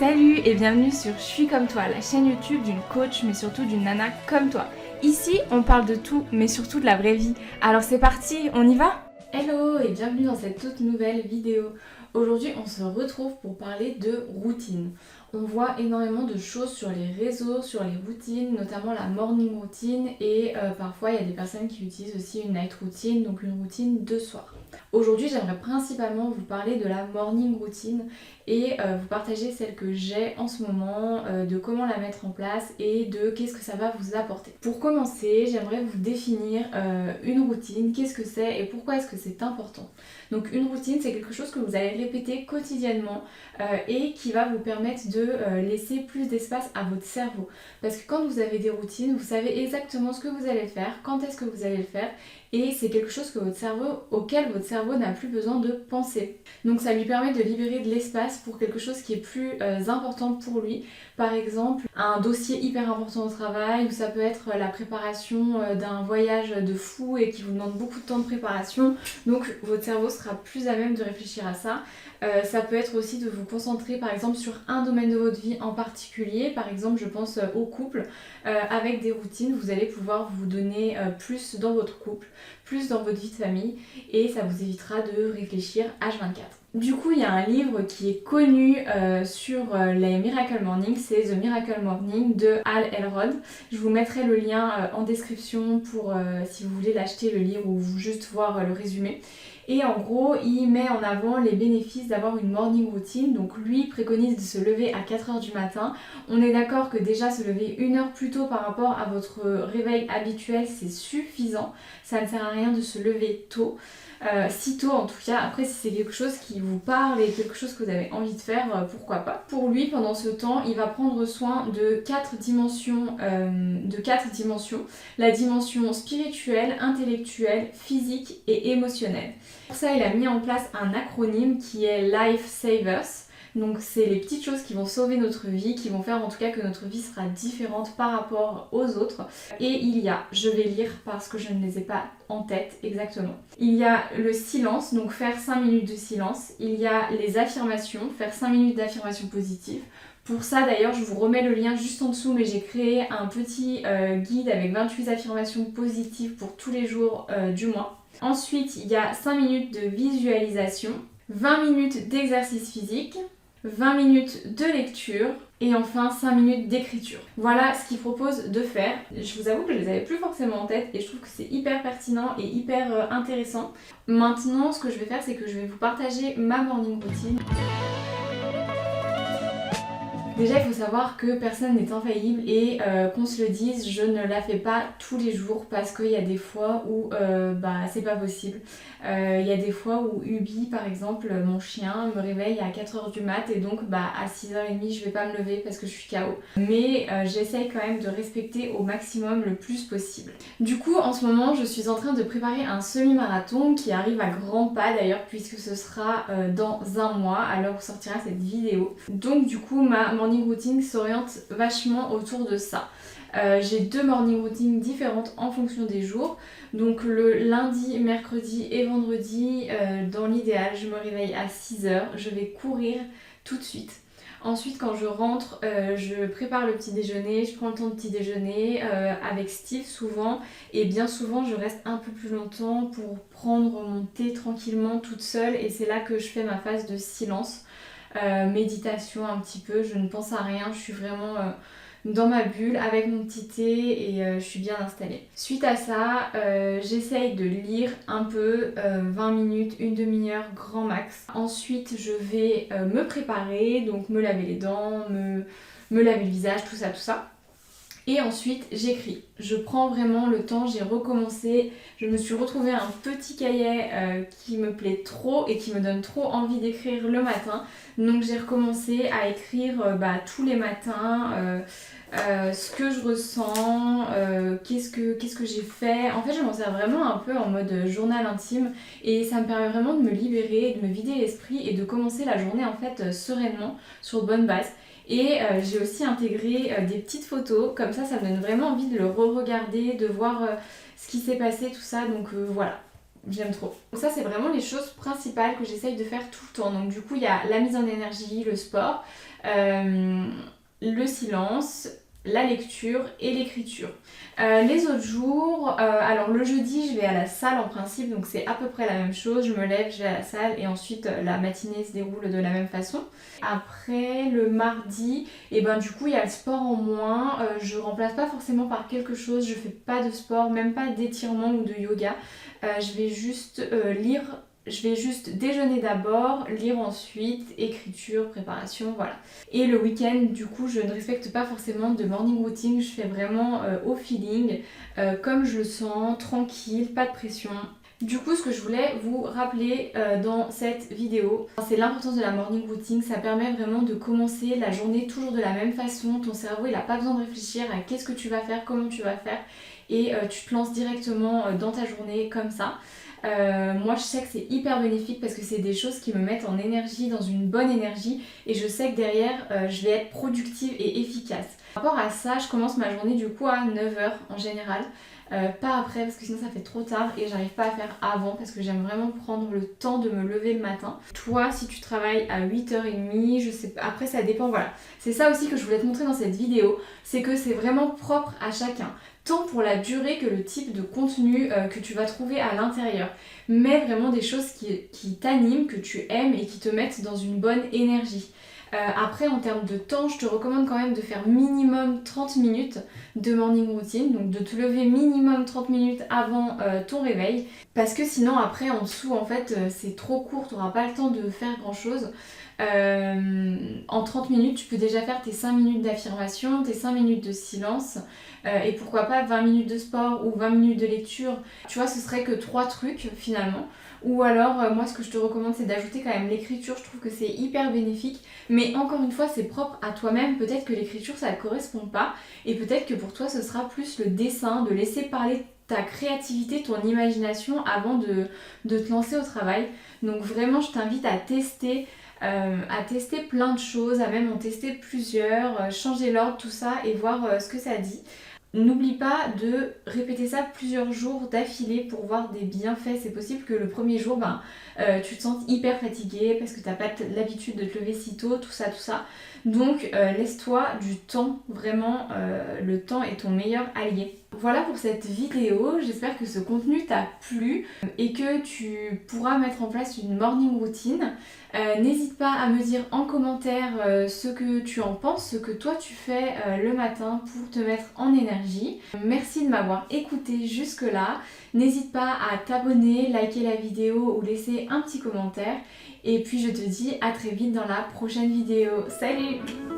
Salut et bienvenue sur Je suis comme toi, la chaîne YouTube d'une coach mais surtout d'une nana comme toi. Ici, on parle de tout mais surtout de la vraie vie. Alors c'est parti, on y va? Hello et bienvenue dans cette toute nouvelle vidéo. Aujourd'hui, on se retrouve pour parler de routine. On voit énormément de choses sur les réseaux, sur les routines, notamment la morning routine et parfois il y a des personnes qui utilisent aussi une night routine, donc une routine de soir. Aujourd'hui, j'aimerais principalement vous parler de la morning routine et vous partager celle que j'ai en ce moment, de comment la mettre en place et de qu'est-ce que ça va vous apporter. Pour commencer, j'aimerais vous définir une routine, qu'est-ce que c'est et pourquoi est-ce que c'est important. Donc une routine, c'est quelque chose que vous allez répéter quotidiennement et qui va vous permettre de laisser plus d'espace à votre cerveau. Parce que quand vous avez des routines, vous savez exactement ce que vous allez faire, quand est-ce que vous allez le faire, et c'est quelque chose que auquel votre cerveau n'a plus besoin de penser. Donc ça lui permet de libérer de l'espace pour quelque chose qui est plus important pour lui. Par exemple, un dossier hyper important au travail, ou ça peut être la préparation d'un voyage de fou et qui vous demande beaucoup de temps de préparation. Donc votre cerveau sera plus à même de réfléchir à ça. Ça peut être aussi de vous concentrer par exemple sur un domaine de votre vie en particulier. Par exemple, je pense au couple. Avec des routines, vous allez pouvoir vous donner plus dans votre couple, plus dans votre vie de famille et ça vous évitera de réfléchir H24. Du coup, il y a un livre qui est connu sur les Miracle Morning, c'est The Miracle Morning de Hal Elrod. Je vous mettrai le lien en description pour si vous voulez l'acheter le livre ou juste voir le résumé. Et en gros, il met en avant les bénéfices d'avoir une morning routine. Donc lui préconise de se lever à 4h du matin. On est d'accord que déjà se lever 1 heure plus tôt par rapport à votre réveil habituel, c'est suffisant. Ça ne sert à rien de se lever tôt. Si tôt en tout cas. Après, si c'est quelque chose qui vous parle et quelque chose que vous avez envie de faire, pourquoi pas. Pour lui, pendant ce temps, il va prendre soin de 4 dimensions. La dimension spirituelle, intellectuelle, physique et émotionnelle. Pour ça, il a mis en place un acronyme qui est Life Savers. Donc c'est les petites choses qui vont sauver notre vie, qui vont faire en tout cas que notre vie sera différente par rapport aux autres. Et il y a, je vais lire parce que je ne les ai pas en tête exactement. Il y a le silence, donc faire 5 minutes de silence. Il y a les affirmations, faire 5 minutes d'affirmations positives. Pour ça d'ailleurs, je vous remets le lien juste en dessous, mais j'ai créé un petit guide avec 28 affirmations positives pour tous les jours du mois. Ensuite, il y a 5 minutes de visualisation, 20 minutes d'exercice physique, 20 minutes de lecture et enfin 5 minutes d'écriture. Voilà ce qu'il propose de faire. Je vous avoue que je les avais plus forcément en tête et je trouve que c'est hyper pertinent et hyper intéressant. Maintenant, ce que je vais faire, c'est que je vais vous partager ma morning routine. Déjà, il faut savoir que personne n'est infaillible et qu'on se le dise, je ne la fais pas tous les jours parce qu'il y a des fois où c'est pas possible. Il y a des fois où Ubi, par exemple, mon chien, me réveille à 4h du mat et donc à 6h30 je vais pas me lever parce que je suis KO. Mais j'essaye quand même de respecter au maximum le plus possible. Du coup, en ce moment, je suis en train de préparer un semi-marathon qui arrive à grands pas d'ailleurs puisque ce sera dans un mois à l'heure où sortira cette vidéo. Donc du coup, ma morning routine s'oriente vachement autour de ça. J'ai 2 morning routines différentes en fonction des jours. Donc le lundi, mercredi et vendredi, dans l'idéal, je me réveille à 6h, je vais courir tout de suite. Ensuite, quand je rentre, je prépare le petit déjeuner, je prends le temps de petit déjeuner avec Steve souvent. Et bien souvent, je reste un peu plus longtemps pour prendre mon thé tranquillement toute seule. Et c'est là que je fais ma phase de silence. Méditation un petit peu, je ne pense à rien, je suis vraiment dans ma bulle avec mon petit thé et je suis bien installée. Suite à ça, j'essaye de lire un peu, 20 minutes, une demi-heure grand max. Ensuite, je vais me préparer, donc me laver les dents, me laver le visage, tout ça. Et ensuite, j'écris. Je prends vraiment le temps, j'ai recommencé. Je me suis retrouvée un petit cahier qui me plaît trop et qui me donne trop envie d'écrire le matin. Donc j'ai recommencé à écrire tous les matins ce que je ressens, qu'est-ce que j'ai fait. En fait, je m'en sers vraiment un peu en mode journal intime et ça me permet vraiment de me libérer, de me vider l'esprit et de commencer la journée en fait sereinement, sur de bonnes bases. Et j'ai aussi intégré des petites photos, comme ça me donne vraiment envie de le re-regarder, de voir ce qui s'est passé, tout ça, donc voilà. j'aime trop. Donc ça c'est vraiment les choses principales que j'essaye de faire tout le temps. Donc du coup il y a la mise en énergie, le sport, le silence, la lecture et l'écriture. Les autres jours, alors le jeudi je vais à la salle en principe, donc c'est à peu près la même chose, je me lève, je vais à la salle et ensuite la matinée se déroule de la même façon. Après le mardi, et ben du coup il y a le sport en moins, je remplace pas forcément par quelque chose, je fais pas de sport, même pas d'étirement ou de yoga, je vais juste lire. Je vais juste déjeuner d'abord, lire ensuite, écriture, préparation, voilà. Et le week-end, du coup, je ne respecte pas forcément de morning routine, je fais vraiment au feeling, comme je le sens, tranquille, pas de pression. Du coup, ce que je voulais vous rappeler dans cette vidéo, c'est l'importance de la morning routine. Ça permet vraiment de commencer la journée toujours de la même façon. Ton cerveau, il n'a pas besoin de réfléchir à qu'est-ce que tu vas faire, comment tu vas faire. Et tu te lances directement dans ta journée comme ça. Moi je sais que c'est hyper bénéfique parce que c'est des choses qui me mettent en énergie, dans une bonne énergie, et je sais que derrière je vais être productive et efficace. Par rapport à ça, je commence ma journée du coup à 9h en général, pas après parce que sinon ça fait trop tard et j'arrive pas à faire avant parce que j'aime vraiment prendre le temps de me lever le matin. Toi si tu travailles à 8h30, je sais pas, après ça dépend, voilà. C'est ça aussi que je voulais te montrer dans cette vidéo, c'est que c'est vraiment propre à chacun. Tant pour la durée que le type de contenu que tu vas trouver à l'intérieur. Mais vraiment des choses qui t'animent, que tu aimes et qui te mettent dans une bonne énergie. Après en termes de temps, je te recommande quand même de faire minimum 30 minutes de morning routine. Donc de te lever minimum 30 minutes avant ton réveil. Parce que sinon après en dessous en fait c'est trop court, tu n'auras pas le temps de faire grand chose. En 30 minutes, tu peux déjà faire tes 5 minutes d'affirmation, tes 5 minutes de silence et pourquoi pas 20 minutes de sport ou 20 minutes de lecture. Tu vois, ce serait que 3 trucs finalement. Ou alors, moi ce que je te recommande c'est d'ajouter quand même l'écriture, je trouve que c'est hyper bénéfique. Mais encore une fois, c'est propre à toi-même, peut-être que l'écriture ça ne correspond pas et peut-être que pour toi ce sera plus le dessin, de laisser parler ta créativité, ton imagination avant de te lancer au travail. Donc vraiment, je t'invite à tester plein de choses, à même en tester plusieurs, changer l'ordre, tout ça et voir ce que ça dit. N'oublie pas de répéter ça plusieurs jours d'affilée pour voir des bienfaits. C'est possible que le premier jour, tu te sentes hyper fatigué parce que tu n'as pas l'habitude de te lever si tôt, tout ça. Donc laisse-toi du temps, vraiment, le temps est ton meilleur allié. Voilà pour cette vidéo, j'espère que ce contenu t'a plu et que tu pourras mettre en place une morning routine. N'hésite pas à me dire en commentaire ce que tu en penses, ce que toi tu fais le matin pour te mettre en énergie. Merci de m'avoir écouté jusque là. N'hésite pas à t'abonner, liker la vidéo ou laisser un petit commentaire. Et puis je te dis à très vite dans la prochaine vidéo. Salut!